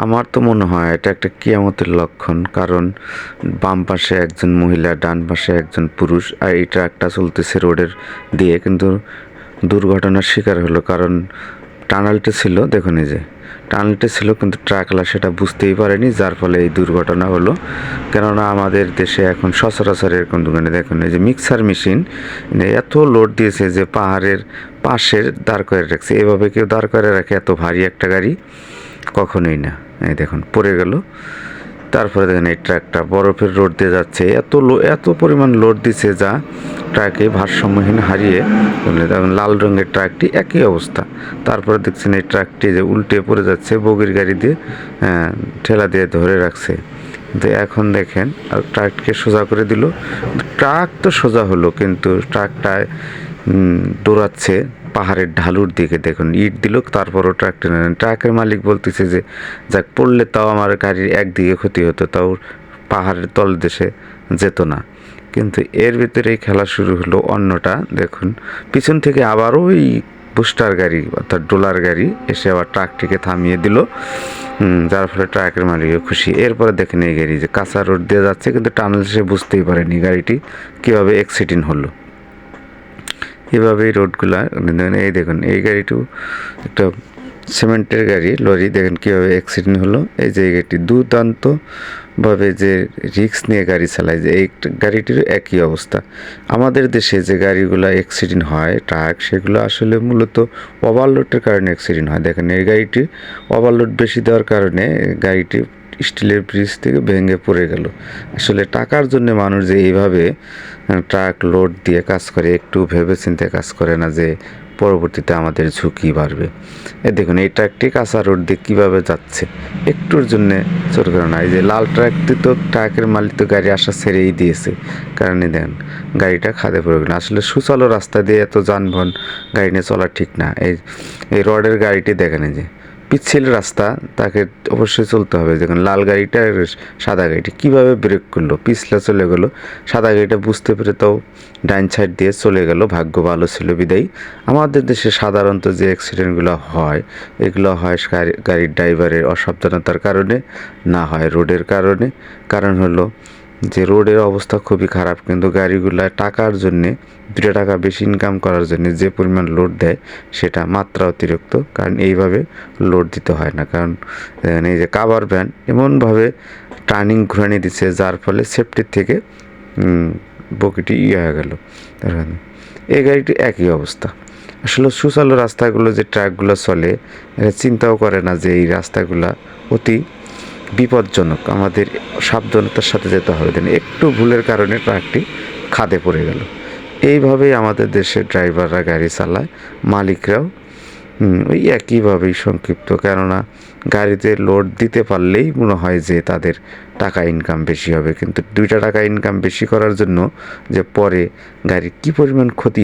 আমার তো মনে হয় এটা একটা কিয়ামতের লক্ষণ, কারণ বাম পাশে একজন মহিলা, ডান পাশে একজন পুরুষ, আর এই ট্রাকটা চলতেছে রোডের দিয়ে, কিন্তু দুর্ঘটনার শিকার হলো। কারণ টানেলটা ছিল, দেখুন এই যে টানেলটা ছিল, কিন্তু ট্রাকওয়ালা সেটা বুঝতেই পারেনি, যার ফলে এই দুর্ঘটনা হলো। কেননা আমাদের দেশে এখন সচরাচর এরকম দোকানে দেখুন এই যে মিক্সার মেশিন এত লোড দিয়েছে যে পাহাড়ের পাশের দাঁড় করে রাখছে। এভাবে কেউ দাঁড় করে রাখে এত ভারী একটা গাড়ি? কখনোই না। এই দেখুন পড়ে গেল। তারপরে দেখেন এই ট্রাকটা বরফের রোড দিয়ে যাচ্ছে, এত পরিমাণ লোড দিছে যা ট্রাকে ভারসাম্যহীন হারিয়ে দেখুন লাল রঙের ট্রাকটি একই অবস্থা। তারপরে দেখছেন এই ট্রাকটি যে উল্টে পড়ে যাচ্ছে, বগির গাড়ি দিয়ে ঠেলা দিয়ে ধরে রাখছে। কিন্তু এখন দেখেন ট্রাককে সোজা করে দিল। ট্রাক তো সোজা হলো, কিন্তু ট্রাকটায় দৌড়াচ্ছে পাহাড়ের ঢালুর দিকে। দেখুন ইট দিল, তারপরও ট্রাকটা নেন। ট্রাকের মালিক বলতেছে যে যাক পড়লে তাও আমার গাড়ির একদিকে ক্ষতি হতো, তাও পাহাড়ের তলদেশে যেত না। কিন্তু এর ভিতরেই খেলা শুরু হলো অন্যটা। দেখুন পিছন থেকে আবারও ওই বুস্টার গাড়ি অর্থাৎ ডোলার গাড়ি এসে আবার ট্রাকটিকে থামিয়ে দিল, যার ফলে ট্রাকের মালিকও খুশি। এরপরে দেখেন এই গাড়ি যে কাঁচা রোড দিয়ে যাচ্ছে, কিন্তু টানেল সে বুঝতেই পারেনি গাড়িটি কীভাবে অ্যাক্সিডেন্ট হলো। এভাবেই রোডগুলা, এই দেখুন এই গাড়িটিও একটা সিমেন্টের গাড়ি, লরি, দেখেন কীভাবে অ্যাক্সিডেন্ট হলো। এই যে এই গাড়িটি দুর্দান্তভাবে যে রিস্ক নিয়ে গাড়ি চালায়, যে এই গাড়িটিরও একই অবস্থা। আমাদের দেশে যে গাড়িগুলো অ্যাক্সিডেন্ট হয় ট্রাক, সেগুলো আসলে মূলত ওভারলোডের কারণে অ্যাক্সিডেন্ট হয়। দেখেন এই গাড়িটি ওভারলোড বেশি দেওয়ার কারণে গাড়িটি স্টিলের ব্রিজ থেকে ভেঙে পড়ে গেল। আসলে টাকার জন্য মানুষ যে এইভাবে ট্রাক লোড দিয়ে কাজ করে, একটু ভেবেচিন্তে কাজ করে না যে পরবর্তীতে আমাদের ঝুঁকি বাড়বে। দেখুন এই ট্রাকটি কাঁচা রোড দিয়ে কীভাবে যাচ্ছে, একটুর জন্যে চোর করে না। এই যে লাল ট্রাকটি তো ট্রাকের মালিক তো গাড়ি আসা ছেড়েই দিয়েছে, কারণ দেখেন গাড়িটা খাদে পড়ে গেল। আসলে সুচালো রাস্তা দিয়ে এত যানবাহন গাড়ি নিয়ে চলা ঠিক না। এই রডের গাড়িটি দেখেন, এই যে পিচ্ছিল রাস্তা, তাকে অবশ্যই চলতে হবে। দেখুন লাল গাড়িটা সাদা গাড়িটি কীভাবে ব্রেক করলো, পিছলা চলে গেল। সাদা গাড়িটা বুঝতে পেরে তাও ডাইন সাইড দিয়ে চলে গেল, ভাগ্য ভালো ছিল বিদায়ী। আমাদের দেশে সাধারণত যে অ্যাক্সিডেন্টগুলো হয়, এগুলো হয় গাড়ির ড্রাইভারের অসাবধানতার কারণে, না হয় রোডের কারণে। কারণ হলো যে রোডের অবস্থা খুবই খারাপ, কিন্তু গাড়িগুলা টাকার জন্যে, 2 টাকা বেশি ইনকাম করার জন্য যে পরিমাণ লোড দেয় সেটা মাত্রা অতিরিক্ত। কারণ এইভাবে লোড দিতে হয় না। কারণ এই যে কাভার ভ্যান এমনভাবে টার্নিং ঘুরানি দিচ্ছে, যার ফলে সেফটির থেকে বগিটি হয়ে গেল। এই গাড়িটি একই অবস্থা। আসলে সুচালো রাস্তাগুলো যে ট্রাকগুলো চলে, এরা চিন্তাও করে না যে এই রাস্তাগুলা অতি বিপজ্জনক, আমাদের সাবধানতার সাথে যেতে হবে। একটু ভুলের কারণে ট্রাকটি খাদে পড়ে গেল। এইভাবেই আমাদের দেশের ড্রাইভাররা গাড়ি চালায়, মালিকরাও ওই একইভাবেই সংক্ষিপ্ত। কেননা গাড়িতে লোড দিতে পারলেই মনে হয় যে তাদের টাকা ইনকাম বেশি হবে, কিন্তু 2 টাকা ইনকাম বেশি করার জন্য যে পরে গাড়ির কী পরিমাণ ক্ষতি